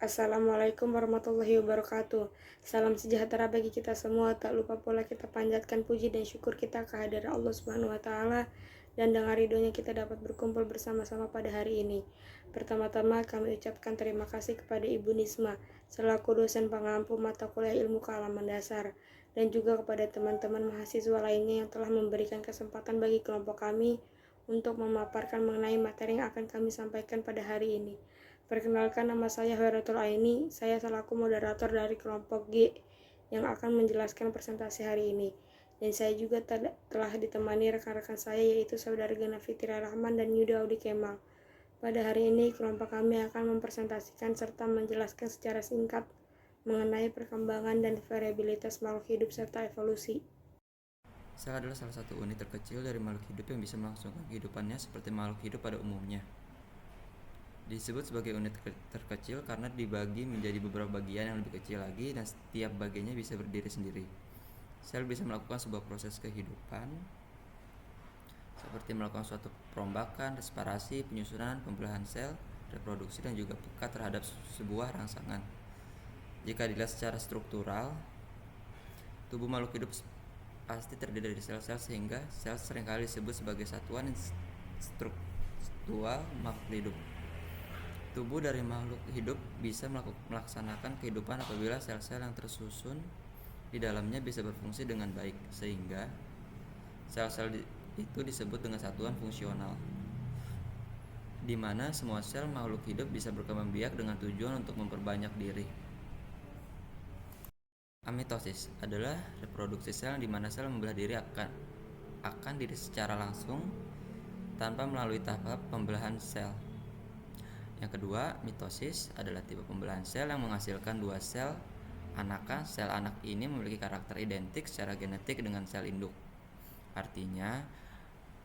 Assalamualaikum warahmatullahi wabarakatuh. Salam sejahtera bagi kita semua. Tak lupa pula kita panjatkan puji dan syukur kita kehadiran Allah Subhanahu wa taala, dan dengan ridhonya kita dapat berkumpul bersama-sama pada hari ini. Pertama-tama kami ucapkan terima kasih kepada Ibu Nisma selaku dosen pengampu mata kuliah ilmu kealaman dasar, dan juga kepada teman-teman mahasiswa lainnya yang telah memberikan kesempatan bagi kelompok kami untuk memaparkan mengenai materi yang akan kami sampaikan pada hari ini. Perkenalkan, nama saya Hoiratul Aini. Saya selaku moderator dari kelompok G yang akan menjelaskan presentasi hari ini. Dan saya juga telah ditemani rekan-rekan saya, yaitu Saudara Gana Fitri Rahman dan Yuda Audi Kemal. Pada hari ini kelompok kami akan mempresentasikan serta menjelaskan secara singkat mengenai perkembangan dan variabilitas makhluk hidup serta evolusi. Sel adalah salah satu unit terkecil dari makhluk hidup yang bisa melangsungkan kehidupannya seperti makhluk hidup pada umumnya. Disebut sebagai unit terkecil karena dibagi menjadi beberapa bagian yang lebih kecil lagi dan setiap bagiannya bisa berdiri sendiri. Sel bisa melakukan sebuah proses kehidupan seperti melakukan suatu perombakan, respirasi, penyusunan, pembelahan sel, reproduksi, dan juga peka terhadap sebuah rangsangan. Jika dilihat secara struktural, tubuh makhluk hidup pasti terdiri dari sel-sel, sehingga sel seringkali disebut sebagai satuan struktural makhluk hidup. Tubuh dari makhluk hidup bisa melaksanakan kehidupan apabila sel-sel yang tersusun di dalamnya bisa berfungsi dengan baik, sehingga sel-sel itu disebut dengan satuan fungsional, di mana semua sel makhluk hidup bisa berkembang biak dengan tujuan untuk memperbanyak diri. Amitosis adalah reproduksi sel di mana sel membelah diri akan diri secara langsung tanpa melalui tahap pembelahan sel. Yang kedua, mitosis adalah tipe pembelahan sel yang menghasilkan dua sel anakan. Sel anak ini memiliki karakter identik secara genetik dengan sel induk. Artinya,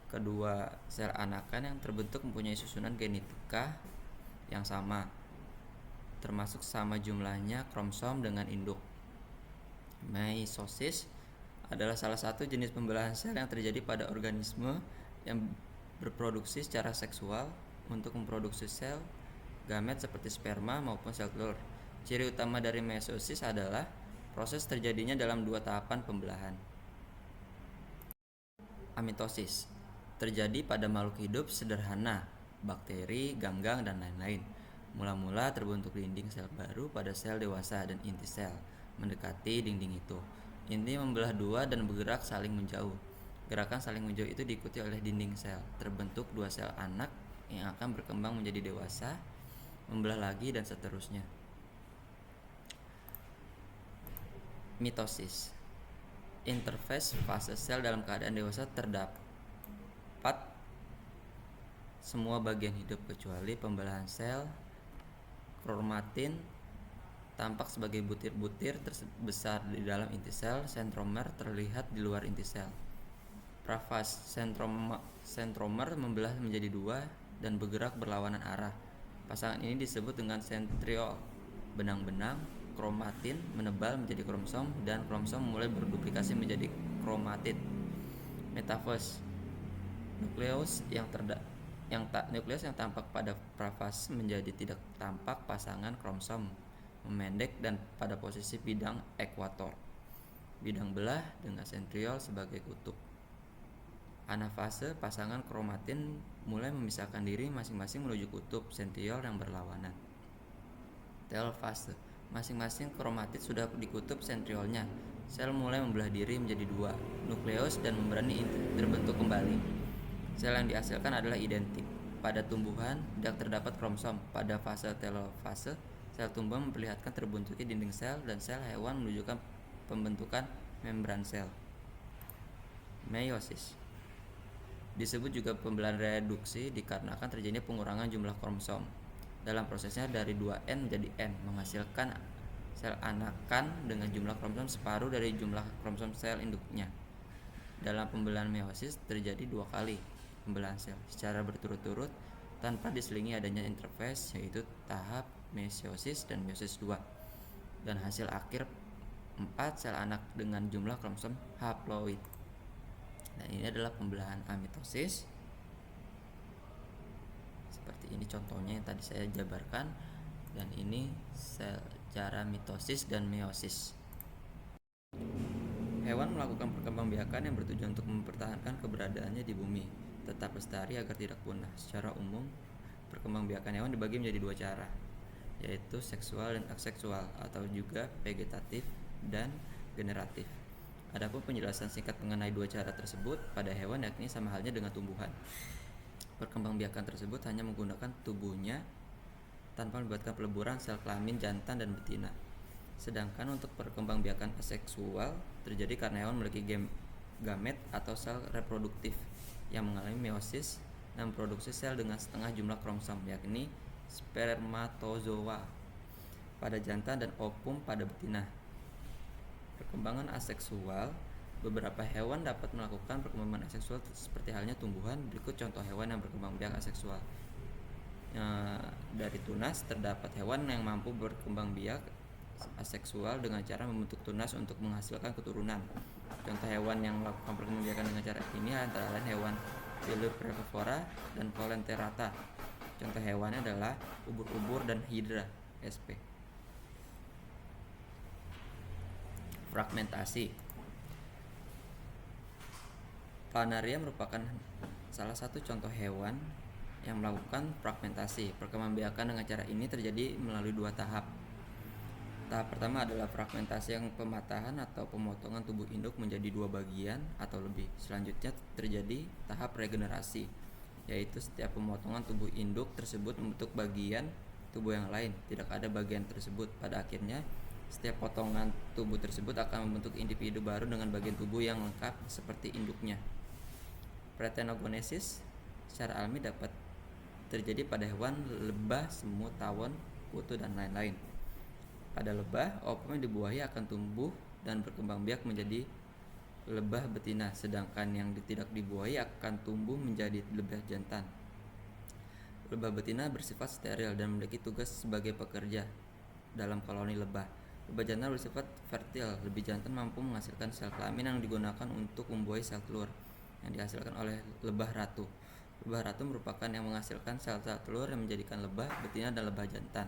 kedua sel anakan yang terbentuk mempunyai susunan genetika yang sama, termasuk sama jumlahnya kromosom dengan induk. Meiosis adalah salah satu jenis pembelahan sel yang terjadi pada organisme yang berproduksi secara seksual untuk memproduksi sel gamet seperti sperma maupun sel telur. Ciri utama dari meiosis adalah proses terjadinya dalam dua tahapan pembelahan. Amitosis terjadi pada makhluk hidup sederhana, bakteri, ganggang, dan lain-lain. Mula-mula terbentuk dinding sel baru pada sel dewasa dan inti sel mendekati dinding itu. Inti membelah dua dan bergerak saling menjauh. Gerakan saling menjauh itu diikuti oleh dinding sel. Terbentuk dua sel anak yang akan berkembang menjadi dewasa, membelah lagi, dan seterusnya. Mitosis. Interfase fase sel dalam keadaan dewasa terdapat semua bagian hidup kecuali pembelahan sel. Kromatin tampak sebagai butir-butir besar di dalam inti sel. Sentromer terlihat di luar inti sel. Pravas sentromer membelah menjadi dua dan bergerak berlawanan arah. Pasangan ini disebut dengan sentriol. Benang-benang kromatin menebal menjadi kromosom, dan kromosom mulai berduplikasi menjadi kromatid. Metafase. Nukleus yang tampak pada pravas menjadi tidak tampak. Pasangan kromosom memendek dan pada posisi bidang ekuator. Bidang belah dengan sentriol sebagai kutub. Anafase, pasangan kromatin mulai memisahkan diri masing-masing menuju kutub sentriol yang berlawanan. Telofase, masing-masing kromatid sudah di kutub sentriolnya. Sel mulai membelah diri menjadi dua, nukleus dan membrani inti terbentuk kembali. Sel yang dihasilkan adalah identik. Pada tumbuhan tidak terdapat kromosom. Pada fase telofase, sel tumbuhan memperlihatkan terbentuknya dinding sel, dan sel hewan menunjukkan pembentukan membran sel. Meiosis disebut juga pembelahan reduksi dikarenakan terjadinya pengurangan jumlah kromosom. Dalam prosesnya dari 2N menjadi N, menghasilkan sel anakan dengan jumlah kromosom separuh dari jumlah kromosom sel induknya. Dalam pembelahan meiosis terjadi dua kali pembelahan sel secara berturut-turut tanpa diselingi adanya interfase, yaitu tahap meiosis dan meiosis 2, dan hasil akhir 4 sel anak dengan jumlah kromosom haploid. Nah, ini adalah pembelahan amitosis. Seperti ini contohnya yang tadi saya jabarkan. Dan ini secara mitosis dan meiosis. Hewan melakukan perkembangbiakan yang bertujuan untuk mempertahankan keberadaannya di bumi, tetap lestari agar tidak punah. Secara umum, perkembangbiakan hewan dibagi menjadi dua cara, yaitu seksual dan aseksual, atau juga vegetatif dan generatif. Adapun penjelasan singkat mengenai dua cara tersebut pada hewan yakni sama halnya dengan tumbuhan. Perkembangbiakan tersebut hanya menggunakan tubuhnya tanpa melibatkan peleburan sel kelamin jantan dan betina. Sedangkan untuk perkembangbiakan aseksual terjadi karena hewan memiliki gamet atau sel reproduktif yang mengalami meiosis dan memproduksi sel dengan setengah jumlah kromosom, yakni spermatozoa pada jantan dan ovum pada betina. Perkembangan aseksual, beberapa hewan dapat melakukan perkembangan aseksual seperti halnya tumbuhan. Berikut contoh hewan yang berkembang biak aseksual. Dari tunas terdapat hewan yang mampu berkembang biak aseksual dengan cara membentuk tunas untuk menghasilkan keturunan. Contoh hewan yang melakukan perkembangbiakan dengan cara ini antara lain hewan Pileprevora dan Colenterata. Contoh hewannya adalah ubur-ubur dan hidra sp. Fragmentasi. Planaria merupakan salah satu contoh hewan yang melakukan fragmentasi. Perkembangbiakan dengan cara ini terjadi melalui dua tahap. Tahap pertama adalah fragmentasi yang pematahan atau pemotongan tubuh induk menjadi dua bagian atau lebih. Selanjutnya terjadi tahap regenerasi, yaitu setiap pemotongan tubuh induk tersebut membentuk bagian tubuh yang lain. Tidak ada bagian tersebut. Pada akhirnya, setiap potongan tubuh tersebut akan membentuk individu baru dengan bagian tubuh yang lengkap seperti induknya. Parthenogenesis secara alami dapat terjadi pada hewan lebah, semut, tawon, kutu, dan lain-lain. Pada lebah, ovum yang dibuahi akan tumbuh dan berkembang biak menjadi lebah betina, sedangkan yang tidak dibuahi akan tumbuh menjadi lebah jantan. Lebah betina bersifat steril dan memiliki tugas sebagai pekerja dalam koloni lebah. Lebah jantan bersifat fertil. Lebah jantan mampu menghasilkan sel kelamin yang digunakan untuk membuahi sel telur yang dihasilkan oleh lebah ratu. Lebah ratu merupakan yang menghasilkan sel-sel telur yang menjadikan lebah betina dan lebah jantan.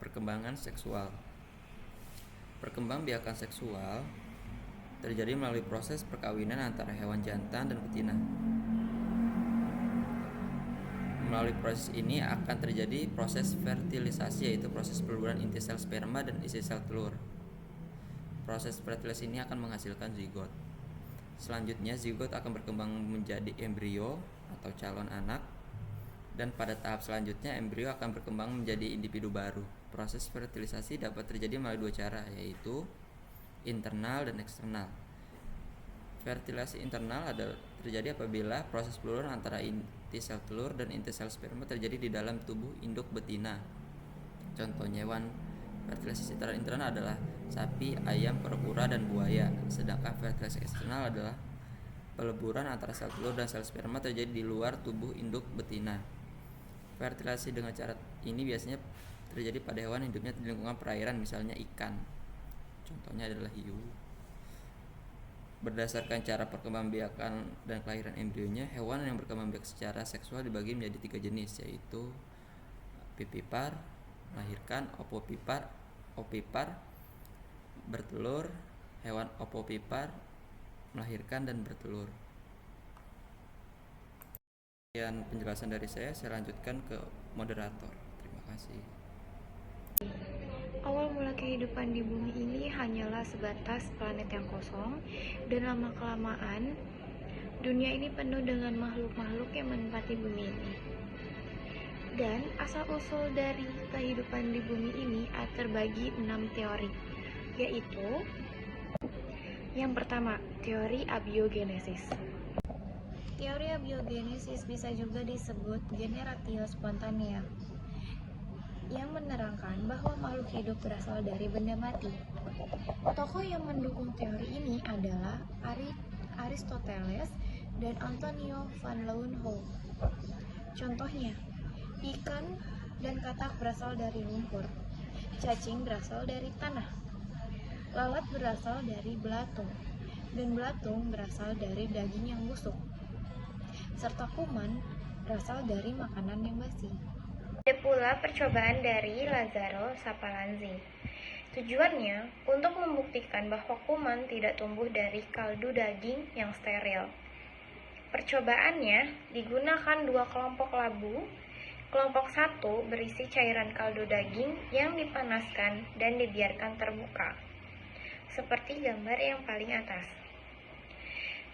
Perkembangan seksual. Perkembangbiakan seksual terjadi melalui proses perkawinan antara hewan jantan dan betina. Melalui proses ini akan terjadi proses fertilisasi, yaitu proses peleburan inti sel sperma dan isi sel telur. Proses fertilisasi ini akan menghasilkan zigot. Selanjutnya, zigot akan berkembang menjadi embrio atau calon anak, dan pada tahap selanjutnya embrio akan berkembang menjadi individu baru. Proses fertilisasi dapat terjadi melalui dua cara, yaitu internal dan eksternal. Fertilisasi internal adalah terjadi apabila proses peluruan antara inti sel telur dan inti sel sperma terjadi di dalam tubuh induk betina. Contohnya hewan fertilisasi secara internal adalah sapi, ayam, kura-kura, dan buaya. Sedangkan fertilisasi eksternal adalah peleburan antara sel telur dan sel sperma terjadi di luar tubuh induk betina. Fertilisasi dengan cara ini biasanya terjadi pada hewan hidupnya di lingkungan perairan, misalnya ikan. Contohnya adalah hiu. Berdasarkan cara perkembangbiakan dan kelahiran embrionya, hewan yang berkembangbiak secara seksual dibagi menjadi 3 jenis, yaitu vivipar, melahirkan, ovipar, bertelur. Hewan ovipar melahirkan dan bertelur. Sekian penjelasan dari saya lanjutkan ke moderator. Terima kasih. Awal mula kehidupan di bumi ini hanyalah sebatas planet yang kosong, dan lama-kelamaan dunia ini penuh dengan makhluk-makhluk yang menempati bumi ini. Dan asal-usul dari kehidupan di bumi ini terbagi 6 teori, yaitu yang pertama, teori abiogenesis. Teori abiogenesis bisa juga disebut generatio spontanea, yang menerangkan bahwa makhluk hidup berasal dari benda mati. Tokoh yang mendukung teori ini adalah Aristoteles dan Antonio van Leeuwenhoek. Contohnya, ikan dan katak berasal dari lumpur, cacing berasal dari tanah, lalat berasal dari belatung, dan belatung berasal dari daging yang busuk, serta kuman berasal dari makanan yang basi. Ada pula percobaan dari Lazzaro Sapalanzi. Tujuannya untuk membuktikan bahwa kuman tidak tumbuh dari kaldu daging yang steril. Percobaannya digunakan 2 kelompok labu. Kelompok 1 berisi cairan kaldu daging yang dipanaskan dan dibiarkan terbuka, seperti gambar yang paling atas.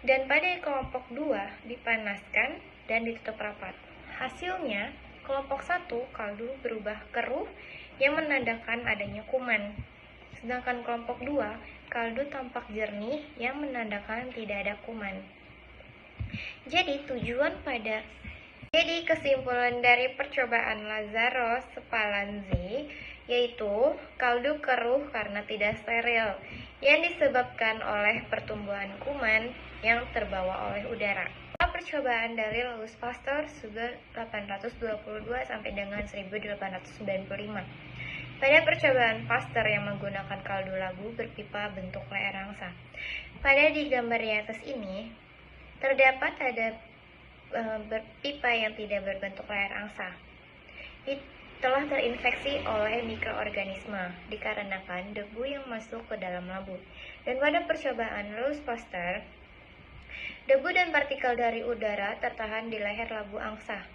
Dan pada kelompok 2 dipanaskan dan ditutup rapat. Hasilnya, kelompok 1 kaldu berubah keruh yang menandakan adanya kuman. Sedangkan kelompok 2 kaldu tampak jernih yang menandakan tidak ada kuman. Jadi kesimpulan dari percobaan Lazzaro Spallanzani yaitu kaldu keruh karena tidak steril yang disebabkan oleh pertumbuhan kuman yang terbawa oleh udara. Percobaan dari Louis Pasteur 1822 sampai dengan 1895. Pada percobaan Pasteur yang menggunakan kaldu labu berpipa bentuk leher angsa. Pada di gambar di atas ini terdapat ada pipa yang tidak berbentuk layar angsa. Telah terinfeksi oleh mikroorganisme dikarenakan debu yang masuk ke dalam labu. Dan pada percobaan Louis Pasteur, debu dan partikel dari udara tertahan di leher labu angsa.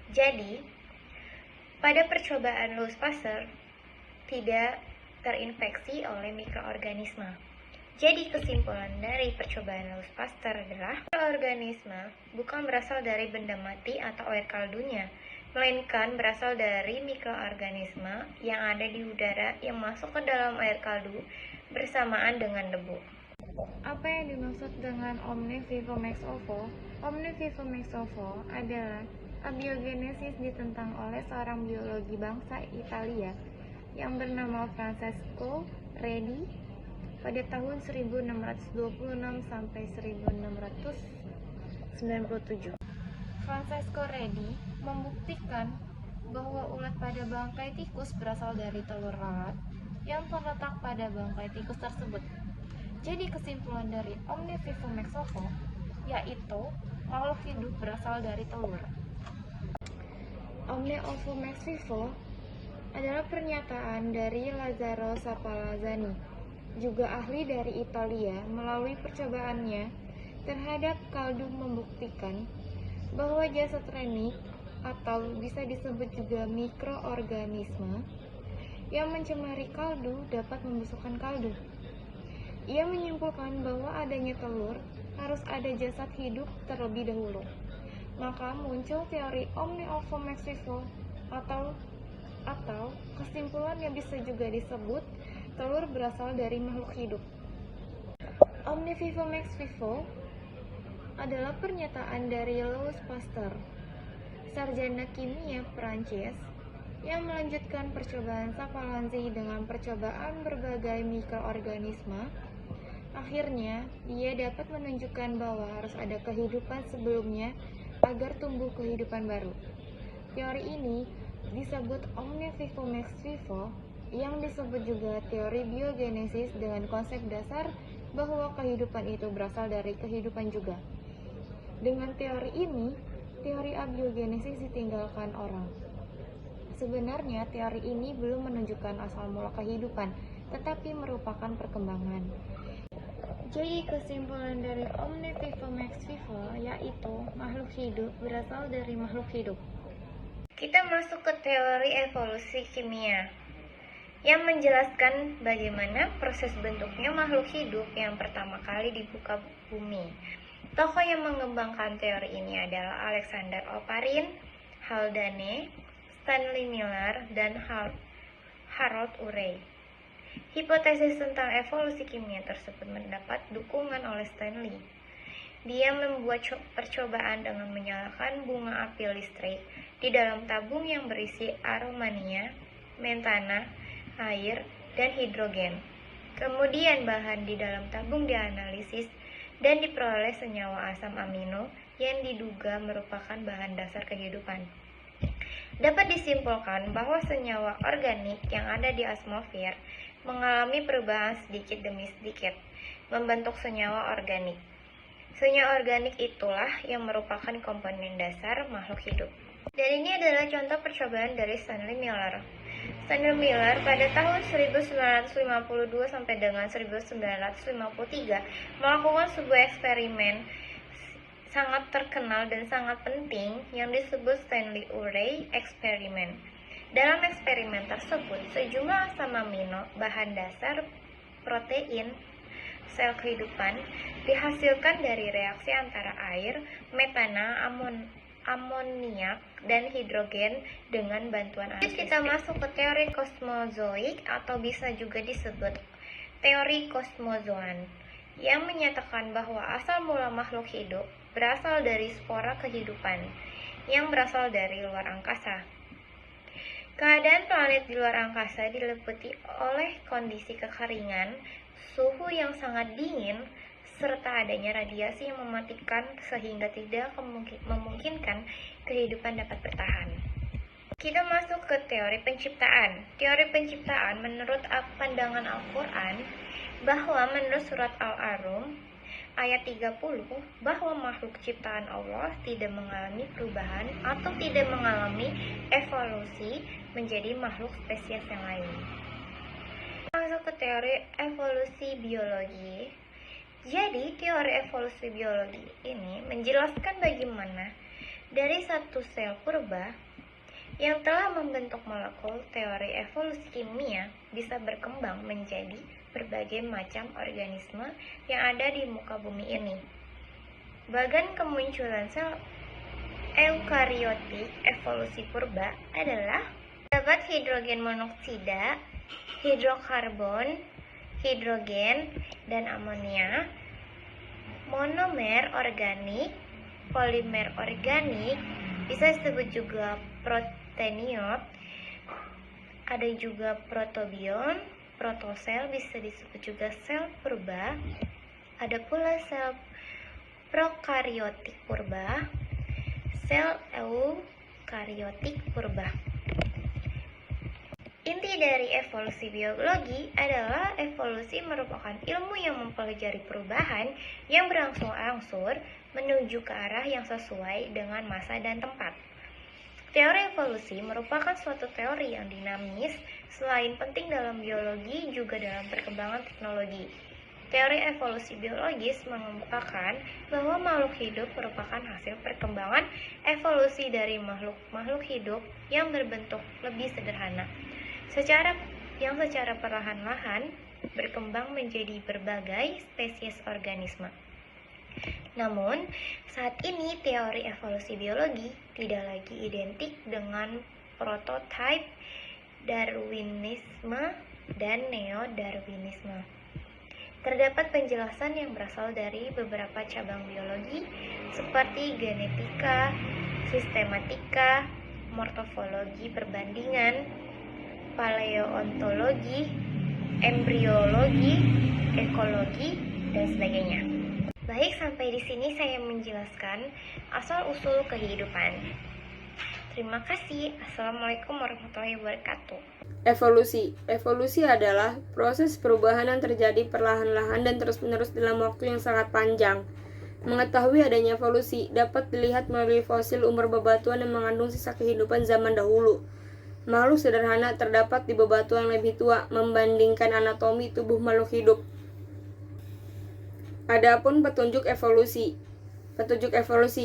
Jadi, pada percobaan Louis Pasteur tidak terinfeksi oleh mikroorganisme. Jadi kesimpulan dari percobaan Louis Pasteur adalah mikroorganisme bukan berasal dari benda mati atau air kaldunya, melainkan berasal dari mikroorganisme yang ada di udara yang masuk ke dalam air kaldu bersamaan dengan debu. Apa yang dimaksud dengan omne vivo ex ovo? Omne vivo ex ovo adalah abiogenesis ditentang oleh seorang biologi bangsa Italia yang bernama Francesco Redi pada tahun 1626 sampai 1697. Francesco Redi membuktikan bahwa ulat pada bangkai tikus berasal dari telur lalat yang terletak pada bangkai tikus tersebut. Jadi kesimpulan dari omne vivo ex ovo yaitu makhluk hidup berasal dari telur. Omne ovo ex vivo adalah pernyataan dari Lazzaro Sapalanzani, juga ahli dari Italia, melalui percobaannya terhadap kaldu membuktikan bahwa jasad renik atau bisa disebut juga mikroorganisme yang mencemari kaldu dapat membusukkan kaldu. Ia menyimpulkan bahwa adanya telur harus ada jasad hidup terlebih dahulu. Maka muncul teori omne ovo ex vivo atau kesimpulan yang bisa juga disebut telur berasal dari makhluk hidup. Omne vivo ex vivo adalah pernyataan dari Louis Pasteur, sarjana kimia Prancis, yang melanjutkan percobaan Sapalanzani dengan percobaan berbagai mikroorganisme. Akhirnya, dia dapat menunjukkan bahwa harus ada kehidupan sebelumnya agar tumbuh kehidupan baru. Teori ini disebut omne vivo ex vivo, yang disebut juga teori biogenesis dengan konsep dasar bahwa kehidupan itu berasal dari kehidupan juga. Dengan teori ini, teori abiogenesis ditinggalkan orang. Sebenarnya teori ini belum menunjukkan asal mula kehidupan, tetapi merupakan perkembangan. Jadi kesimpulan dari omne vivo ex vivo yaitu makhluk hidup berasal dari makhluk hidup. Kita masuk ke teori evolusi kimia yang menjelaskan bagaimana proses bentuknya makhluk hidup yang pertama kali di muka bumi. Tokoh yang mengembangkan teori ini adalah Alexander Oparin, Haldane, Stanley Miller, dan Harold Urey. Hipotesis tentang evolusi kimia tersebut mendapat dukungan oleh Stanley. Dia membuat percobaan dengan menyalakan bunga api listrik di dalam tabung yang berisi aromania, mentana, air, dan hidrogen. Kemudian bahan di dalam tabung dianalisis dan diperoleh senyawa asam amino yang diduga merupakan bahan dasar kehidupan. Dapat disimpulkan bahwa senyawa organik yang ada di atmosfer mengalami perubahan sedikit demi sedikit, membentuk senyawa organik. Senyawa organik itulah yang merupakan komponen dasar makhluk hidup. Dan ini adalah contoh percobaan dari Stanley Miller. Stanley Miller pada tahun 1952 sampai dengan 1953 melakukan sebuah eksperimen sangat terkenal dan sangat penting yang disebut Stanley Urey eksperimen. Dalam eksperimen tersebut, sejumlah asam amino, bahan dasar protein sel kehidupan, dihasilkan dari reaksi antara air, metana, amoniak, dan hidrogen dengan bantuan air. Kita masuk ke teori kosmozoik atau bisa juga disebut teori kosmozoan yang menyatakan bahwa asal mula makhluk hidup berasal dari spora kehidupan yang berasal dari luar angkasa. Keadaan planet di luar angkasa diliputi oleh kondisi kekeringan, suhu yang sangat dingin, serta adanya radiasi yang mematikan sehingga tidak memungkinkan kehidupan dapat bertahan. Kita masuk ke teori penciptaan. Teori penciptaan menurut pandangan Al-Quran bahwa menurut surat Al-Arum ayat 30 bahwa makhluk ciptaan Allah tidak mengalami perubahan atau tidak mengalami evolusi menjadi makhluk spesies yang lain. Masuk ke teori evolusi biologi. Jadi, teori evolusi biologi ini menjelaskan bagaimana dari satu sel purba yang telah membentuk molekul, teori evolusi kimia bisa berkembang menjadi berbagai macam organisme yang ada di muka bumi ini. Bagan kemunculan sel eukariotik evolusi purba adalah terdapat hidrogen monoksida, hidrokarbon, hidrogen, dan amonia, monomer organik, polimer organik, bisa disebut juga proteinot, ada juga protobion, protosel, bisa disebut juga sel purba, ada pula sel prokariotik purba, sel eukariotik purba. Inti dari evolusi biologi adalah evolusi merupakan ilmu yang mempelajari perubahan yang berangsur-angsur menuju ke arah yang sesuai dengan masa dan tempat. Teori evolusi merupakan suatu teori yang dinamis, selain penting dalam biologi juga dalam perkembangan teknologi. Teori evolusi biologis mengemukakan bahwa makhluk hidup merupakan hasil perkembangan evolusi dari makhluk hidup yang berbentuk lebih sederhana, secara perlahan-lahan berkembang menjadi berbagai spesies organisme. Namun, saat ini teori evolusi biologi tidak lagi identik dengan prototype Darwinisme dan neo-Darwinisme. Terdapat penjelasan yang berasal dari beberapa cabang biologi seperti genetika, sistematika, morfologi perbandingan, paleontologi, embriologi, ekologi, dan sebagainya. Baik, sampai di sini saya menjelaskan asal-usul kehidupan. Terima kasih. Assalamualaikum warahmatullahi wabarakatuh. Evolusi adalah proses perubahan yang terjadi perlahan-lahan dan terus-menerus dalam waktu yang sangat panjang. Mengetahui adanya evolusi dapat dilihat melalui fosil umur bebatuan yang mengandung sisa kehidupan zaman dahulu. Makhluk sederhana terdapat di bebatuan yang lebih tua membandingkan anatomi tubuh makhluk hidup. Adapun petunjuk evolusi.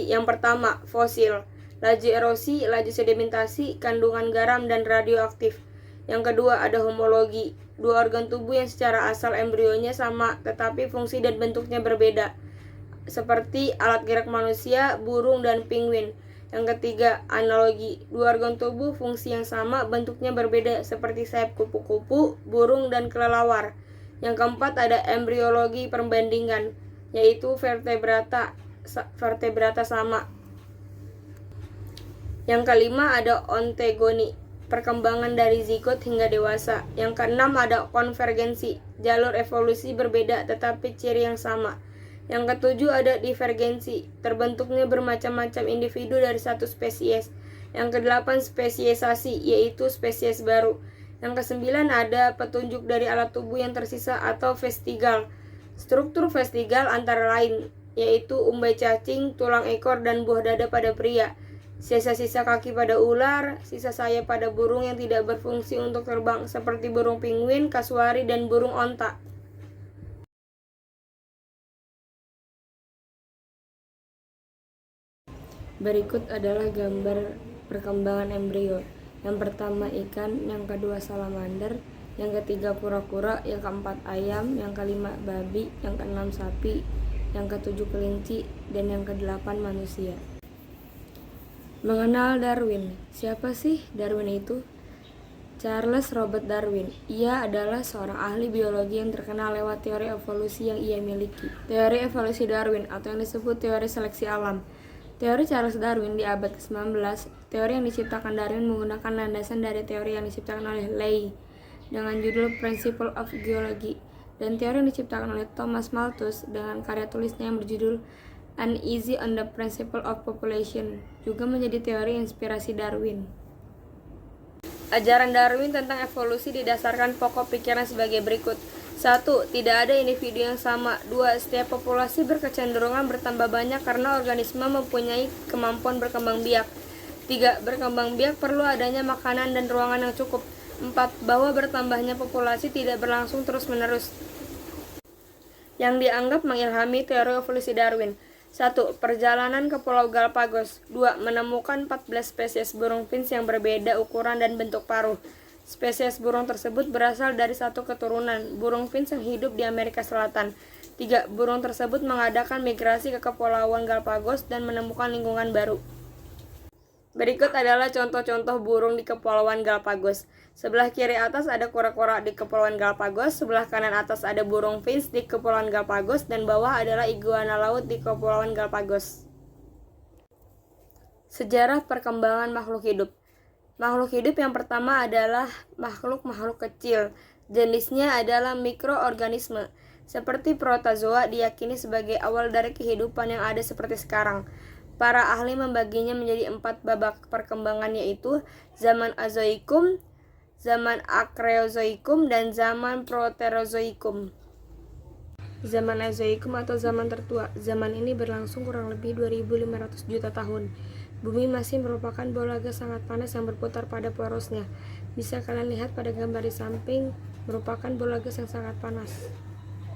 Yang pertama, fosil. Laju erosi, laju sedimentasi, kandungan garam dan radioaktif. Yang kedua ada homologi. Dua organ tubuh yang secara asal embrionya sama tetapi fungsi dan bentuknya berbeda. Seperti alat gerak manusia, burung, dan penguin. Yang ketiga, analogi. Dua organ tubuh fungsi yang sama, bentuknya berbeda seperti sayap kupu-kupu, burung, dan kelelawar. Yang keempat ada embriologi perbandingan, yaitu vertebrata sama. Yang kelima ada ontogeny, perkembangan dari zigot hingga dewasa. Yang keenam ada konvergensi, jalur evolusi berbeda tetapi ciri yang sama. Yang ketujuh ada divergensi, terbentuknya bermacam-macam individu dari satu spesies. Yang kedelapan spesiesasi, yaitu spesies baru. Yang kesembilan ada petunjuk dari alat tubuh yang tersisa atau vestigal. Struktur vestigal antara lain, yaitu umbai cacing, tulang ekor, dan buah dada pada pria. Sisa-sisa kaki pada ular, sisa sayap pada burung yang tidak berfungsi untuk terbang seperti burung penguin, kasuari, dan burung onta. Berikut adalah gambar perkembangan embrio. Yang pertama ikan, yang kedua salamander, yang ketiga kura-kura, yang keempat ayam, yang kelima babi, yang keenam sapi, yang ketujuh kelinci, dan yang kedelapan manusia. Mengenal Darwin. Siapa sih Darwin itu? Charles Robert Darwin. Ia adalah seorang ahli biologi yang terkenal lewat teori evolusi yang ia miliki. Teori evolusi Darwin atau yang disebut teori seleksi alam. Teori Charles Darwin di abad ke-19, teori yang diciptakan Darwin menggunakan landasan dari teori yang diciptakan oleh Leigh dengan judul Principle of Geology, dan teori yang diciptakan oleh Thomas Malthus dengan karya tulisnya yang berjudul An Essay on the Principle of Population juga menjadi teori inspirasi Darwin. Ajaran Darwin tentang evolusi didasarkan pokok pikiran sebagai berikut. 1. Tidak ada individu yang sama. 2. Setiap populasi berkecenderungan bertambah banyak karena organisme mempunyai kemampuan berkembang biak. 3. Berkembang biak perlu adanya makanan dan ruangan yang cukup. 4. Bahwa bertambahnya populasi tidak berlangsung terus-menerus, yang dianggap mengilhami teori evolusi Darwin. 1. Perjalanan ke Pulau Galapagos. 2. Menemukan 14 spesies burung finch yang berbeda ukuran dan bentuk paruh. Spesies burung tersebut berasal dari satu keturunan burung finch yang hidup di Amerika Selatan. 3. Burung tersebut mengadakan migrasi ke Kepulauan Galapagos dan menemukan lingkungan baru. Berikut adalah contoh-contoh burung di Kepulauan Galapagos. Sebelah kiri atas ada kura-kura di Kepulauan Galapagos, sebelah kanan atas ada burung finch di Kepulauan Galapagos, dan bawah adalah iguana laut di Kepulauan Galapagos. Sejarah perkembangan makhluk hidup. Makhluk hidup yang pertama adalah makhluk-makhluk kecil. Jenisnya adalah mikroorganisme. Seperti protozoa diyakini sebagai awal dari kehidupan yang ada seperti sekarang. Para ahli membaginya menjadi 4 babak perkembangan, yaitu zaman Azoikum, zaman Akreozoikum, dan zaman Proterozoikum. Zaman Azoikum atau zaman tertua. Zaman ini berlangsung kurang lebih 2.500 juta tahun. Bumi masih merupakan bola gas sangat panas yang berputar pada porosnya. Bisa kalian lihat pada gambar di samping, merupakan bola gas yang sangat panas.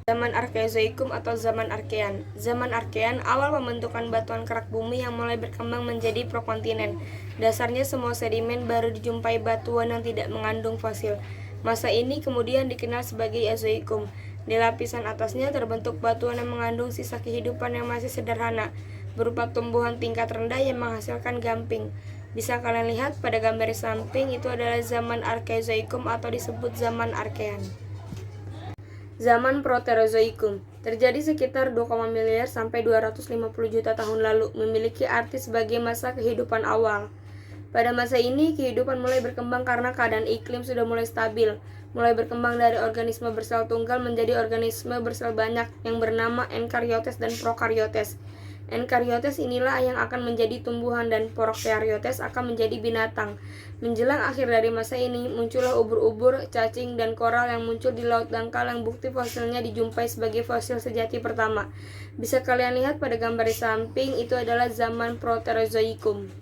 Zaman Arkeozoikum atau zaman Arkean. Zaman Arkean, awal pembentukan batuan kerak bumi yang mulai berkembang menjadi prokontinen. Dasarnya semua sedimen baru dijumpai batuan yang tidak mengandung fosil. Masa ini kemudian dikenal sebagai Azoikum. Di lapisan atasnya terbentuk batuan yang mengandung sisa kehidupan yang masih sederhana, berupa tumbuhan tingkat rendah yang menghasilkan gamping. Bisa kalian lihat pada gambar di samping, itu adalah zaman Arkeozoikum atau disebut zaman Arkean. Zaman Proterozoikum terjadi sekitar 2, miliar sampai 250 juta tahun lalu, memiliki arti sebagai masa kehidupan awal. Pada masa ini, kehidupan mulai berkembang karena keadaan iklim sudah mulai stabil, mulai berkembang dari organisme bersel tunggal menjadi organisme bersel banyak yang bernama Eukaryotes dan Prokaryotes. Eukaryotes inilah yang akan menjadi tumbuhan dan Prokaryotes akan menjadi binatang. Menjelang akhir dari masa ini, muncullah ubur-ubur, cacing, dan koral yang muncul di laut dangkal yang bukti fosilnya dijumpai sebagai fosil sejati pertama. Bisa kalian lihat pada gambar di samping, itu adalah zaman Proterozoikum.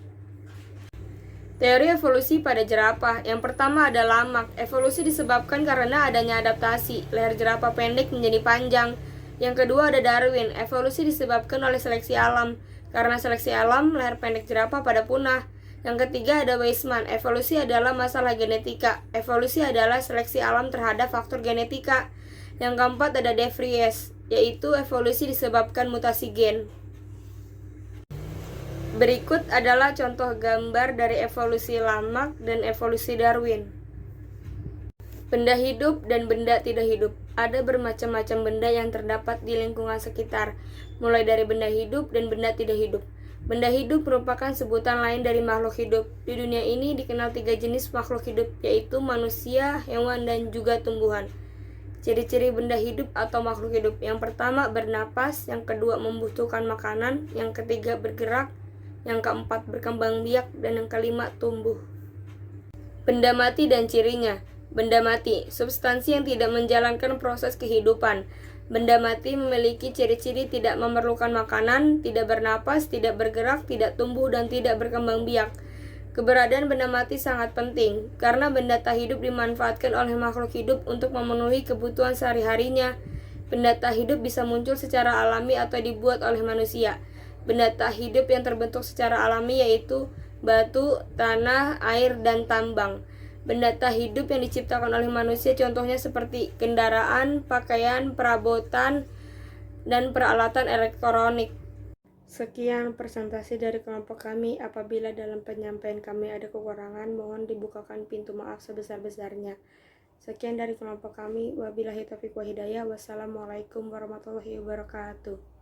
Teori evolusi pada jerapah. Yang pertama ada lamak. Evolusi disebabkan karena adanya adaptasi. Leher jerapah pendek menjadi panjang. Yang kedua ada Darwin. Evolusi disebabkan oleh seleksi alam. Karena seleksi alam, leher pendek jerapah pada punah. Yang ketiga ada Weismann. Evolusi adalah masalah genetika. Evolusi adalah seleksi alam terhadap faktor genetika. Yang keempat ada De Vries, yaitu evolusi disebabkan mutasi gen. Berikut adalah contoh gambar dari evolusi Lamarck dan evolusi Darwin. Benda hidup dan benda tidak hidup. Ada bermacam-macam benda yang terdapat di lingkungan sekitar, mulai dari benda hidup dan benda tidak hidup. Benda hidup merupakan sebutan lain dari makhluk hidup. Di dunia ini dikenal 3 jenis makhluk hidup, yaitu manusia, hewan, dan juga tumbuhan. Ciri-ciri benda hidup atau makhluk hidup. Yang pertama bernapas, yang kedua membutuhkan makanan, yang ketiga bergerak, yang keempat berkembang biak, dan yang kelima tumbuh. Benda mati dan cirinya. Benda mati, substansi yang tidak menjalankan proses kehidupan. Benda mati memiliki ciri-ciri tidak memerlukan makanan, tidak bernapas, tidak bergerak, tidak tumbuh, dan tidak berkembang biak. Keberadaan benda mati sangat penting, karena benda tak hidup dimanfaatkan oleh makhluk hidup untuk memenuhi kebutuhan sehari-harinya. Benda tak hidup bisa muncul secara alami atau dibuat oleh manusia. Benda tak hidup yang terbentuk secara alami yaitu batu, tanah, air, dan tambang. Benda tak hidup yang diciptakan oleh manusia contohnya seperti kendaraan, pakaian, perabotan, dan peralatan elektronik. Sekian presentasi dari kelompok kami. Apabila dalam penyampaian kami ada kekurangan, mohon dibukakan pintu maaf sebesar-besarnya. Sekian dari kelompok kami. Wabillahi taufiq wa hidayah. Wassalamualaikum warahmatullahi wabarakatuh.